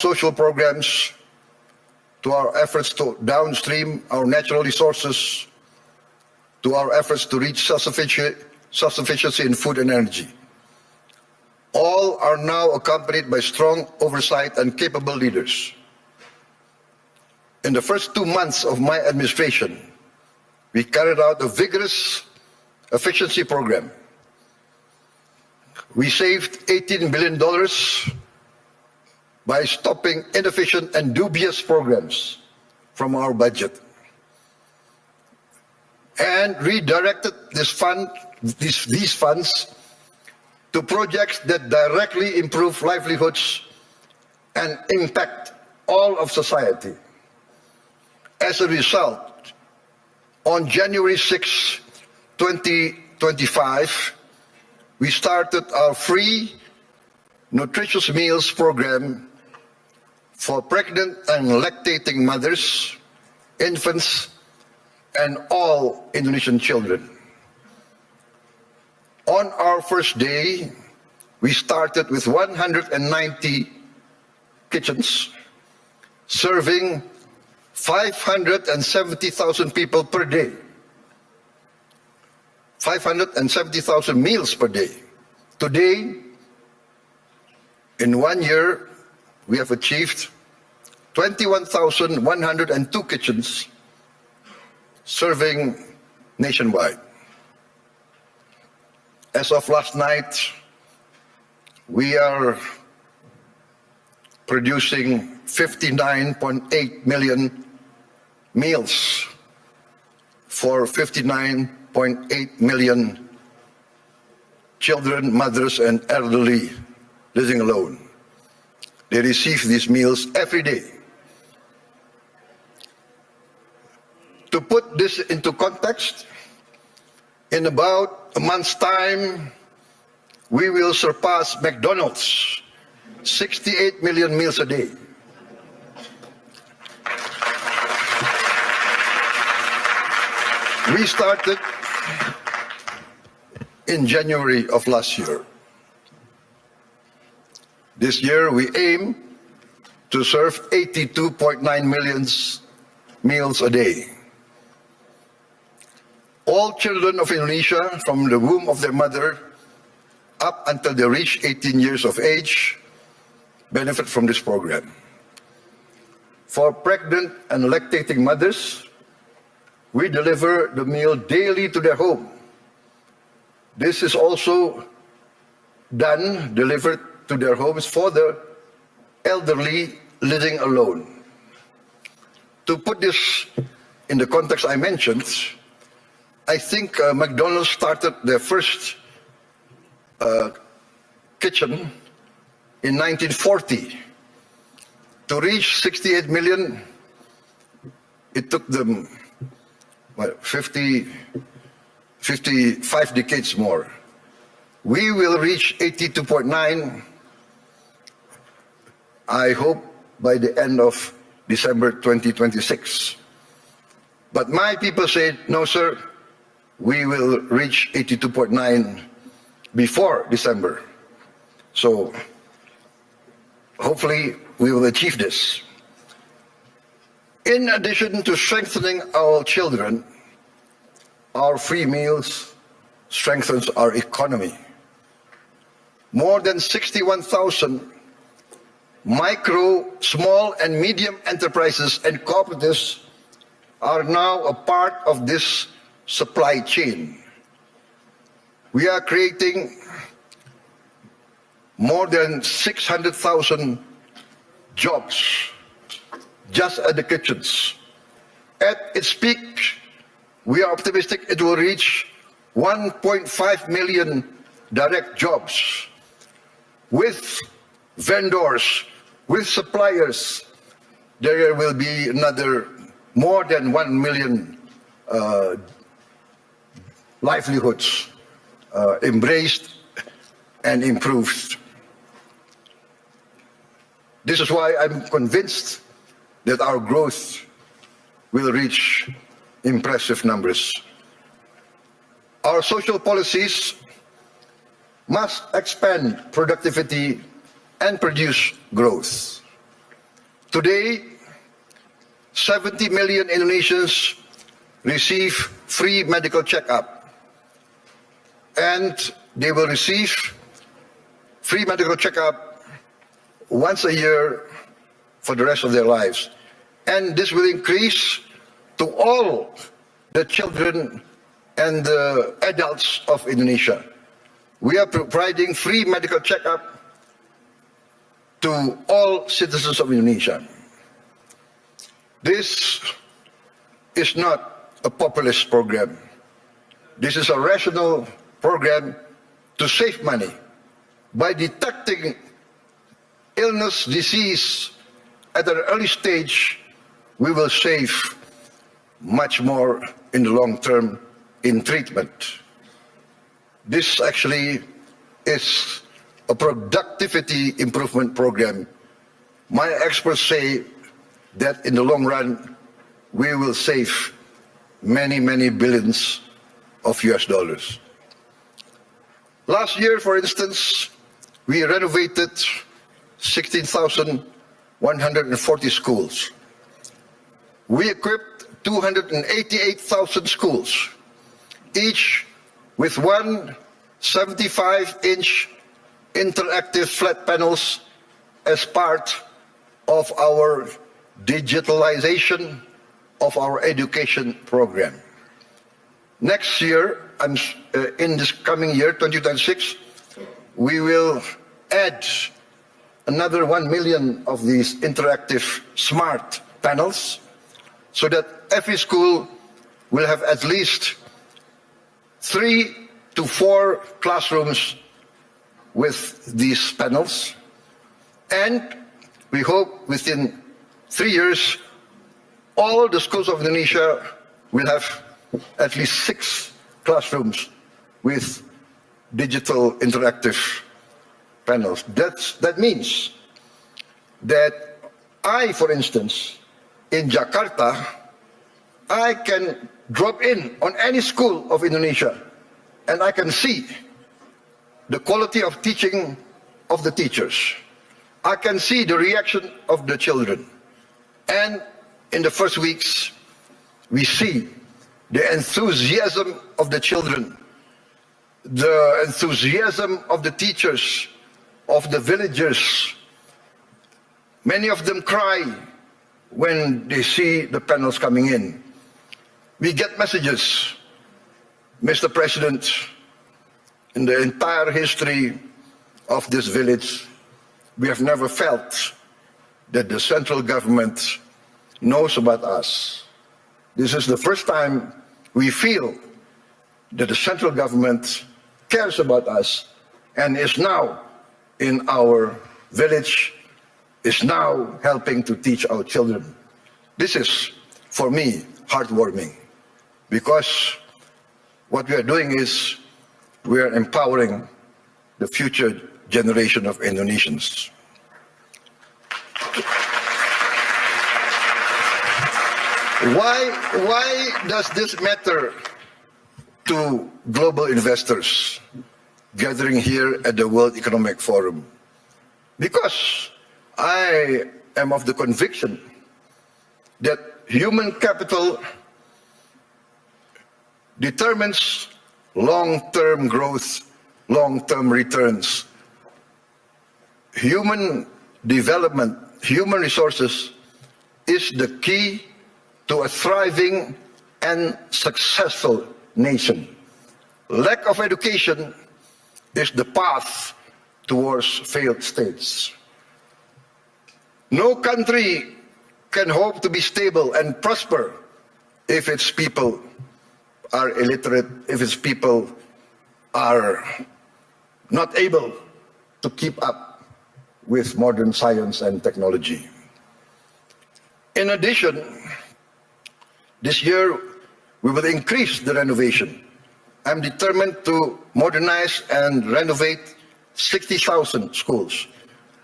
social programs, to our efforts to downstream our natural resources, to our efforts to reach self-sufficiency in food and energy. All are now accompanied by strong oversight and capable leaders. In the first 2 months of my administration, we carried out a vigorous efficiency program. We saved $18 billion by stopping inefficient and dubious programs from our budget and redirected these funds to projects that directly improve livelihoods and impact all of society. As a result, on January 6, 2025, we started our free nutritious meals program for pregnant and lactating mothers, infants, and all Indonesian children. On our first day, we started with 190 kitchens, serving 570,000 people per day. 570,000 meals per day. Today, in 1 year, we have achieved 21,102 kitchens serving nationwide. As of last night, we are producing 59.8 million meals for 59.8 million children, mothers, and elderly living alone. They receive these meals every day. To put this into context, in about a month's time, we will surpass McDonald's 68 million meals a day. We started in January of last year. This year, we aim to serve 82.9 million meals a day. All children of Indonesia, from the womb of their mother up until they reach 18 years of age, benefit from this program. For pregnant and lactating mothers, we deliver the meal daily to their home. This is also delivered to their homes for the elderly living alone. To put this in the context I mentioned, I think McDonald's started their first kitchen in 1940. To reach 68 million, it took them 55 decades more. We will reach 82.9, I hope, by the end of December 2026. But my people say, no, sir, we will reach 82.9 before December. So hopefully we will achieve this. In addition to strengthening our children, our free meals strengthens our economy. More than 61,000 micro, small, and medium enterprises and cooperatives are now a part of this supply chain. We are creating more than 600,000 jobs just at the kitchens. At its peak, we are optimistic it will reach 1.5 million direct jobs with vendors, with suppliers. There will be another more than 1 million livelihoods embraced and improved. This is why I'm convinced that our growth will reach impressive numbers. Our social policies must expand productivity and produce growth. Today, 70 million Indonesians receive free medical checkup, and they will receive free medical checkup once a year for the rest of their lives. And this will increase to all the children and the adults of Indonesia. We are providing free medical checkup to all citizens of Indonesia. This is not a populist program. This is a rational program to save money. By detecting illness, disease at an early stage, we will save much more in the long term in treatment. This actually is a productivity improvement program. My experts say that in the long run, we will save many, many billions of US dollars. Last year, for instance, we renovated 16,140 schools. We equipped 288,000 schools, each with one 75-inch interactive flat panels as part of our digitalization of our education program. Next year, in this coming year, 2026, we will add another 1 million of these interactive smart panels so that every school will have at least 3 to 4 classrooms with these panels. And we hope within 3 years, all the schools of Indonesia will have at least 6 classrooms with digital interactive panels. That means that I, for instance, in Jakarta, I can drop in on any school of Indonesia and I can see the quality of teaching of the teachers. I can see the reaction of the children. And in the first weeks, we see the enthusiasm of the children, the enthusiasm of the teachers, of the villagers. Many of them cry when they see the panels coming in. We get messages, Mr. President, in the entire history of this village, we have never felt that the central government knows about us. This is the first time we feel that the central government cares about us and is now in our village, is now helping to teach our children. This is, for me, heartwarming, because what we are doing is we are empowering the future generation of Indonesians. Why does this matter to global investors gathering here at the World Economic Forum? Because I am of the conviction that human capital determines long-term growth, long-term returns. Human development, human resources is the key to a thriving and successful nation. Lack of education is the path towards failed states. No country can hope to be stable and prosper if its people are illiterate, if its people are not able to keep up with modern science and technology. In addition, this year we will increase the renovation. I'm determined to modernize and renovate 60,000 schools.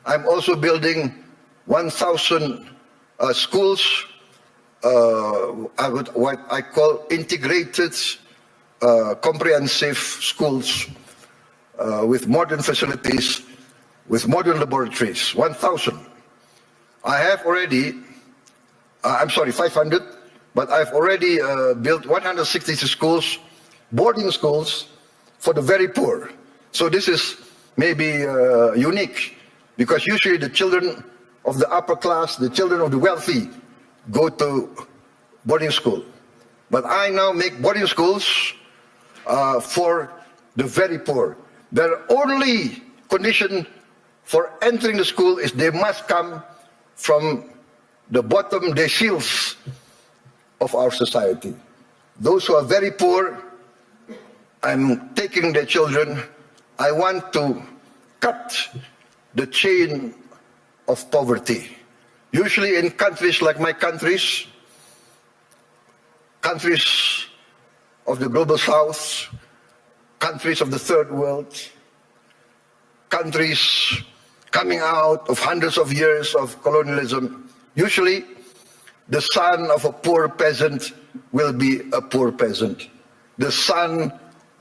I'm also building 1,000 schools, what I call integrated, comprehensive schools with modern facilities, with modern laboratories, 1,000. I have already, 500, but I've already built 160 schools, boarding schools for the very poor. So this is maybe unique, because usually the children of the upper class, the children of the wealthy, go to boarding school. But I now make boarding schools for the very poor. Their only condition for entering the school is they must come from the bottom deciles of our society. Those who are very poor, I'm taking their children. I want to cut the chain of poverty. Usually in countries like my countries of the global south, countries of the third world, countries coming out of hundreds of years of colonialism, usually the son of a poor peasant will be a poor peasant. The son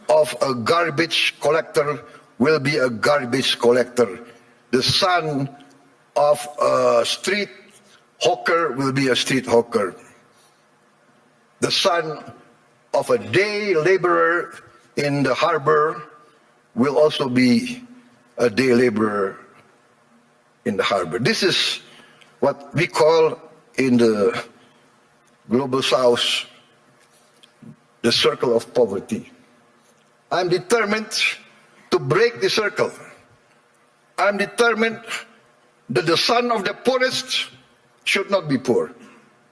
of a garbage collector will be a garbage collector. The son of a street hawker will be a street hawker. The son of a day laborer in the harbor will also be a day laborer in the harbor. This is what we call in the global south the circle of poverty. I'm determined to break the circle. I'm determined that the son of the poorest should not be poor.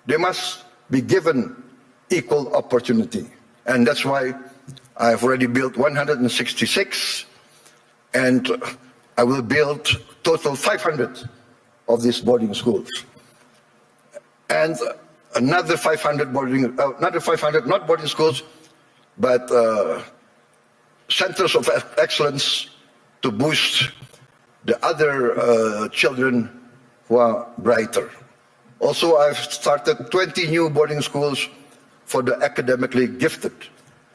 They must be given equal opportunity. And that's why I've already built 166, and I will build total 500 of these boarding schools. And another 500 not boarding schools, but centers of excellence to boost the other children who are brighter. Also, I've started 20 new boarding schools for the academically gifted.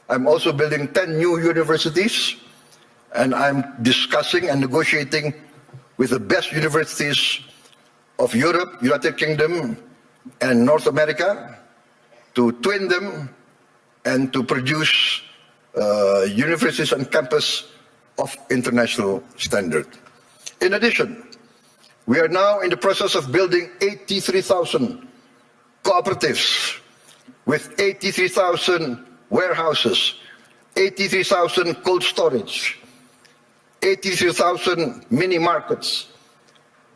I'm also building 10 new universities, and I'm discussing and negotiating with the best universities of Europe, United Kingdom, and North America to twin them and to produce universities and campus of international standard. In addition, we are now in the process of building 83,000 cooperatives with 83,000 warehouses, 83,000 cold storage, 83,000 mini markets,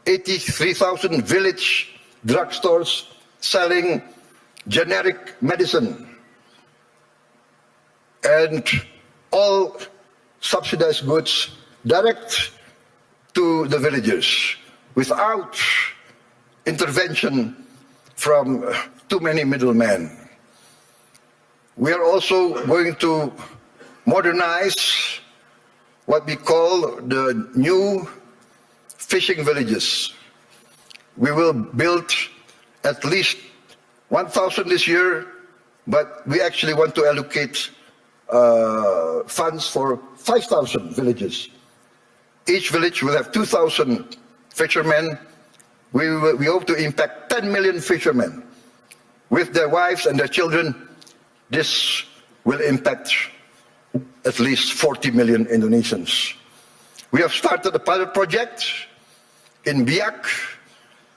83,000 village drugstores selling generic medicine, and all subsidized goods direct to the villagers without intervention from too many middlemen. We are also going to modernize what we call the new fishing villages. We will build at least 1,000 this year, but we actually want to allocate funds for 5,000 villages. Each village will have 2,000 fishermen. We hope to impact 10 million fishermen with their wives and their children. This will impact at least 40 million Indonesians. We have started a pilot project in Biak,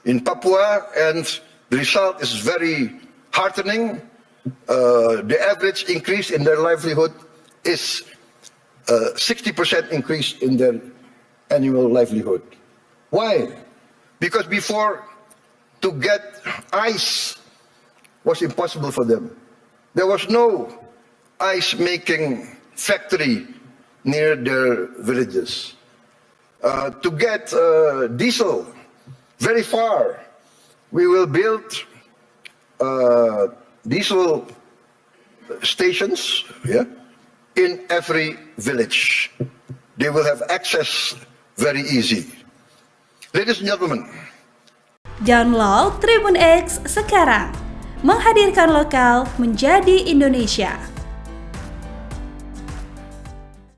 in Papua, and the result is very heartening. The average increase in their livelihood is 60% increase in their annual livelihood. Why? Because before, to get ice was impossible for them. There was no ice-making factory near their villages. To get diesel very far, we will build diesel stations in every village. They will have access very easy. Ladies and gentlemen, download Tribun X sekarang, menghadirkan lokal menjadi Indonesia.